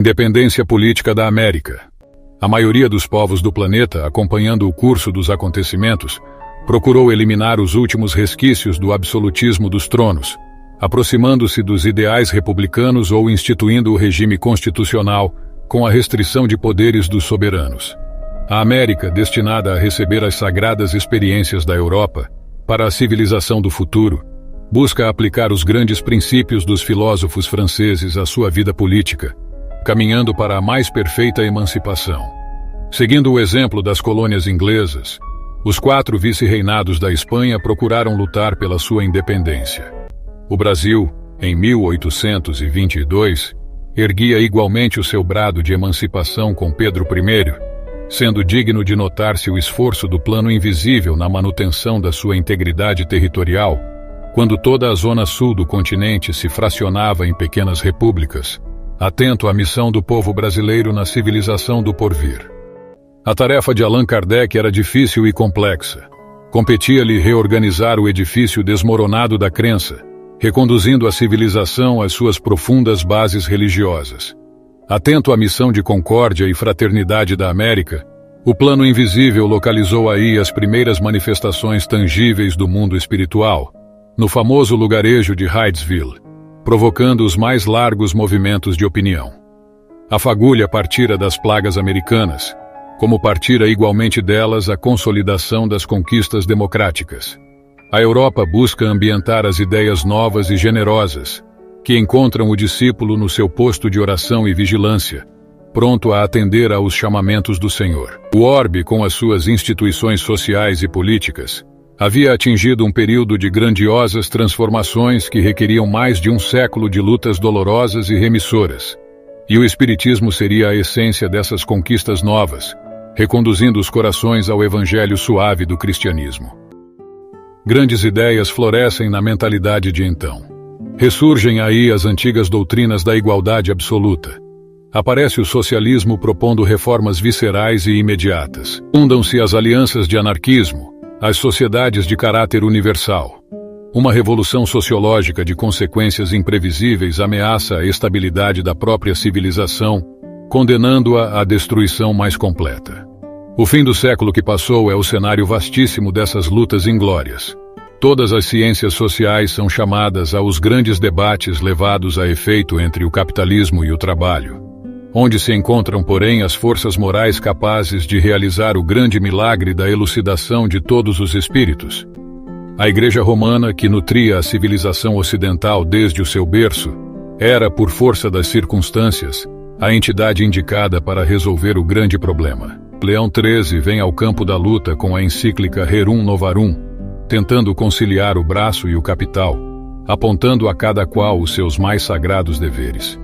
Independência política da América. A maioria dos povos do planeta, acompanhando o curso dos acontecimentos, procurou eliminar os últimos resquícios do absolutismo dos tronos, aproximando-se dos ideais republicanos ou instituindo o regime constitucional com a restrição de poderes dos soberanos. A América, destinada a receber as sagradas experiências da Europa para a civilização do futuro, busca aplicar os grandes princípios dos filósofos franceses à sua vida política, caminhando para a mais perfeita emancipação. Seguindo o exemplo das colônias inglesas, os 4 vice-reinados da Espanha procuraram lutar pela sua independência. O Brasil, em 1822, erguia igualmente o seu brado de emancipação com Pedro I, sendo digno de notar-se o esforço do plano invisível na manutenção da sua integridade territorial, quando toda a zona sul do continente se fracionava em pequenas repúblicas, atento à missão do povo brasileiro na civilização do porvir. A tarefa de Allan Kardec era difícil e complexa. Competia-lhe reorganizar o edifício desmoronado da crença, reconduzindo a civilização às suas profundas bases religiosas. Atento à missão de concórdia e fraternidade da América, o plano invisível localizou aí as primeiras manifestações tangíveis do mundo espiritual, no famoso lugarejo de Hydesville, provocando os mais largos movimentos de opinião. A fagulha partira das plagas americanas, como partira igualmente delas a consolidação das conquistas democráticas. A Europa busca ambientar as ideias novas e generosas, que encontram o discípulo no seu posto de oração e vigilância, pronto a atender aos chamamentos do Senhor. O orbe, com as suas instituições sociais e políticas, havia atingido um período de grandiosas transformações que requeriam mais de um século de lutas dolorosas e remissoras. E o Espiritismo seria a essência dessas conquistas novas, reconduzindo os corações ao evangelho suave do cristianismo. Grandes ideias florescem na mentalidade de então. Ressurgem aí as antigas doutrinas da igualdade absoluta. Aparece o socialismo propondo reformas viscerais e imediatas. Fundam-se as alianças de anarquismo, as sociedades de caráter universal. Uma revolução sociológica de consequências imprevisíveis ameaça a estabilidade da própria civilização, condenando-a à destruição mais completa. O fim do século que passou é o cenário vastíssimo dessas lutas inglórias. Todas as ciências sociais são chamadas aos grandes debates levados a efeito entre o capitalismo e o trabalho, onde se encontram, porém, as forças morais capazes de realizar o grande milagre da elucidação de todos os espíritos. A Igreja Romana, que nutria a civilização ocidental desde o seu berço, era, por força das circunstâncias, a entidade indicada para resolver o grande problema. Leão XIII vem ao campo da luta com a encíclica Rerum Novarum, tentando conciliar o braço e o capital, apontando a cada qual os seus mais sagrados deveres.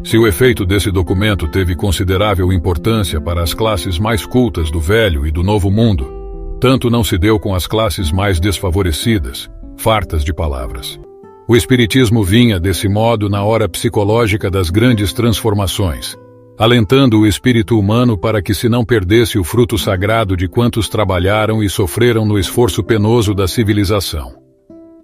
Se o efeito desse documento teve considerável importância para as classes mais cultas do Velho e do Novo Mundo, tanto não se deu com as classes mais desfavorecidas, fartas de palavras. O Espiritismo vinha, desse modo, na hora psicológica das grandes transformações, alentando o espírito humano para que se não perdesse o fruto sagrado de quantos trabalharam e sofreram no esforço penoso da civilização.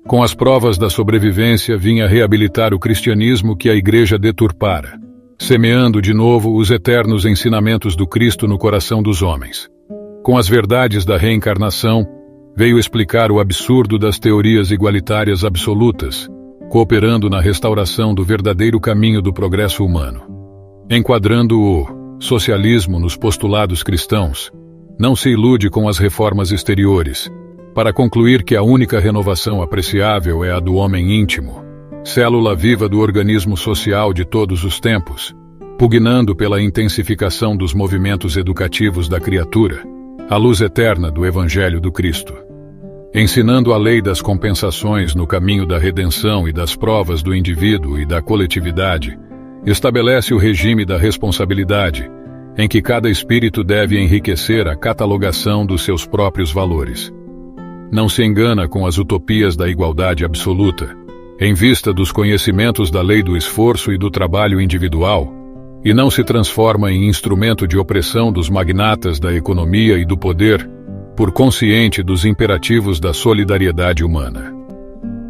Com as provas da sobrevivência vinha reabilitar o cristianismo que a Igreja deturpara, semeando de novo os eternos ensinamentos do Cristo no coração dos homens. Com as verdades da reencarnação, veio explicar o absurdo das teorias igualitárias absolutas, cooperando na restauração do verdadeiro caminho do progresso humano. Enquadrando o socialismo nos postulados cristãos, não se ilude com as reformas exteriores, para concluir que a única renovação apreciável é a do homem íntimo, célula viva do organismo social de todos os tempos, pugnando pela intensificação dos movimentos educativos da criatura, a luz eterna do Evangelho do Cristo. Ensinando a lei das compensações no caminho da redenção e das provas do indivíduo e da coletividade, estabelece o regime da responsabilidade, em que cada espírito deve enriquecer a catalogação dos seus próprios valores. Não se engana com as utopias da igualdade absoluta, em vista dos conhecimentos da lei do esforço e do trabalho individual, e não se transforma em instrumento de opressão dos magnatas da economia e do poder, por consciente dos imperativos da solidariedade humana.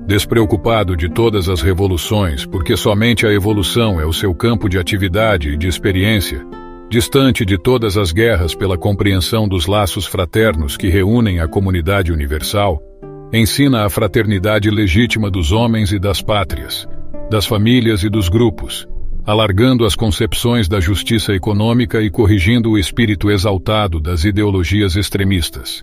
despreocupado de todas as revoluções, porque somente a evolução é o seu campo de atividade e de experiência, distante de todas as guerras pela compreensão dos laços fraternos que reúnem a comunidade universal, ensina a fraternidade legítima dos homens e das pátrias, das famílias e dos grupos, alargando as concepções da justiça econômica e corrigindo o espírito exaltado das ideologias extremistas.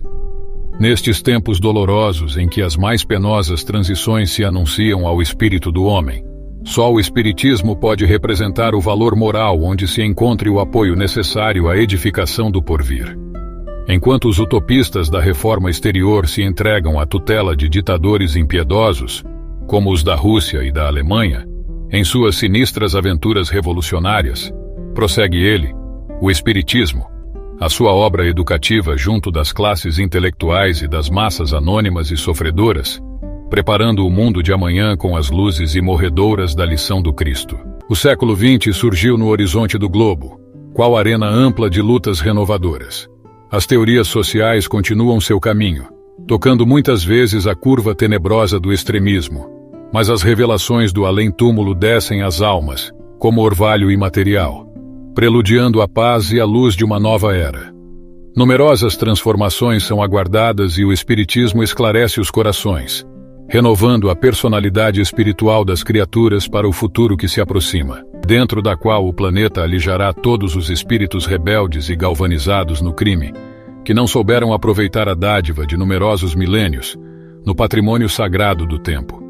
Nestes tempos dolorosos em que as mais penosas transições se anunciam ao espírito do homem, só o espiritismo pode representar o valor moral onde se encontre o apoio necessário à edificação do porvir. Enquanto os utopistas da reforma exterior se entregam à tutela de ditadores impiedosos, como os da Rússia e da Alemanha, em suas sinistras aventuras revolucionárias, prossegue ele, o espiritismo, a sua obra educativa junto das classes intelectuais e das massas anônimas e sofredoras, preparando o mundo de amanhã com as luzes imorredouras da lição do Cristo. O século XX surgiu no horizonte do globo, qual arena ampla de lutas renovadoras. As teorias sociais continuam seu caminho, tocando muitas vezes a curva tenebrosa do extremismo, mas as revelações do além-túmulo descem às almas, como orvalho imaterial, preludiando a paz e a luz de uma nova era. Numerosas transformações são aguardadas e o Espiritismo esclarece os corações, renovando a personalidade espiritual das criaturas para o futuro que se aproxima, dentro da qual o planeta alijará todos os espíritos rebeldes e galvanizados no crime, que não souberam aproveitar a dádiva de numerosos milênios, no patrimônio sagrado do tempo.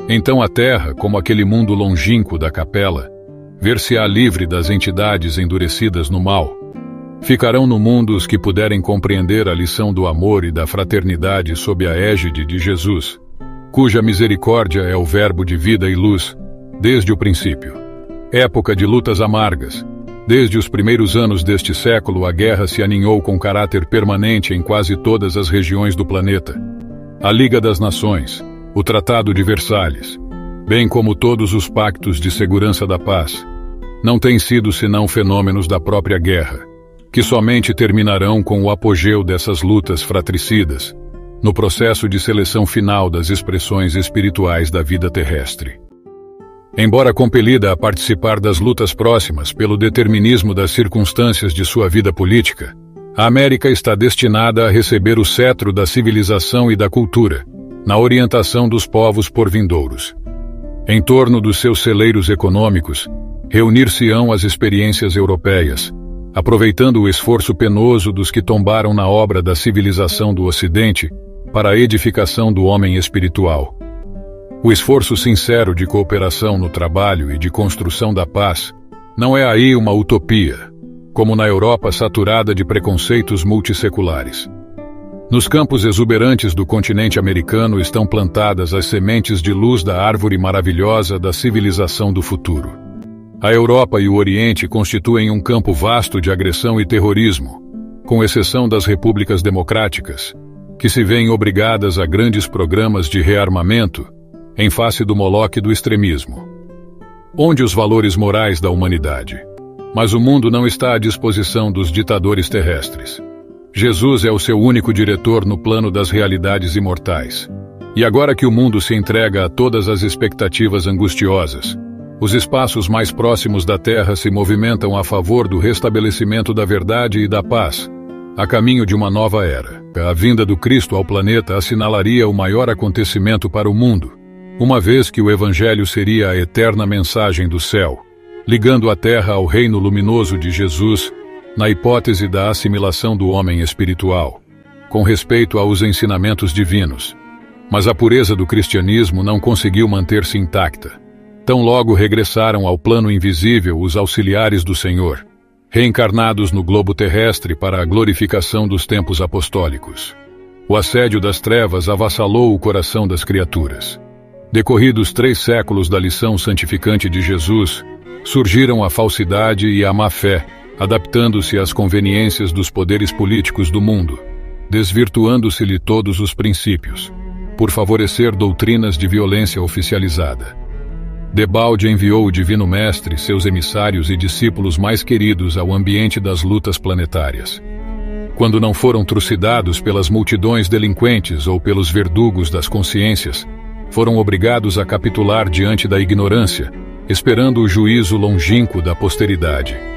Então a Terra, como aquele mundo longínquo da capela, ver-se-á livre das entidades endurecidas no mal. Ficarão no mundo os que puderem compreender a lição do amor e da fraternidade sob a égide de Jesus, cuja misericórdia é o verbo de vida e luz, desde o princípio. Época de lutas amargas. Desde os primeiros anos deste século, a guerra se aninhou com caráter permanente em quase todas as regiões do planeta. A Liga das Nações, o Tratado de Versalhes, bem como todos os pactos de segurança da paz, não têm sido senão fenômenos da própria guerra, que somente terminarão com o apogeu dessas lutas fratricidas, no processo de seleção final das expressões espirituais da vida terrestre. Embora compelida a participar das lutas próximas pelo determinismo das circunstâncias de sua vida política, a América está destinada a receber o cetro da civilização e da cultura, na orientação dos povos porvindouros. Em torno dos seus celeiros econômicos, reunir-se-ão as experiências europeias, aproveitando o esforço penoso dos que tombaram na obra da civilização do Ocidente para a edificação do homem espiritual. O esforço sincero de cooperação no trabalho e de construção da paz não é aí uma utopia, como na Europa saturada de preconceitos multisseculares. Nos campos exuberantes do continente americano estão plantadas as sementes de luz da árvore maravilhosa da civilização do futuro. A Europa e o Oriente constituem um campo vasto de agressão e terrorismo, com exceção das repúblicas democráticas, que se veem obrigadas a grandes programas de rearmamento em face do moloque do extremismo. Onde os valores morais da humanidade? Mas o mundo não está à disposição dos ditadores terrestres. Jesus é o seu único diretor no plano das realidades imortais. E agora que o mundo se entrega a todas as expectativas angustiosas, os espaços mais próximos da Terra se movimentam a favor do restabelecimento da verdade e da paz, a caminho de uma nova era. A vinda do Cristo ao planeta assinalaria o maior acontecimento para o mundo, uma vez que o Evangelho seria a eterna mensagem do céu, ligando a Terra ao reino luminoso de Jesus, na hipótese da assimilação do homem espiritual, com respeito aos ensinamentos divinos. Mas a pureza do cristianismo não conseguiu manter-se intacta. Tão logo regressaram ao plano invisível os auxiliares do Senhor, reencarnados no globo terrestre para a glorificação dos tempos apostólicos. O assédio das trevas avassalou o coração das criaturas. Decorridos 3 séculos da lição santificante de Jesus, surgiram a falsidade e a má-fé, adaptando-se às conveniências dos poderes políticos do mundo, desvirtuando-se-lhe todos os princípios, por favorecer doutrinas de violência oficializada. Debalde enviou o Divino Mestre, seus emissários e discípulos mais queridos ao ambiente das lutas planetárias. Quando não foram trucidados pelas multidões delinquentes ou pelos verdugos das consciências, foram obrigados a capitular diante da ignorância, esperando o juízo longínquo da posteridade.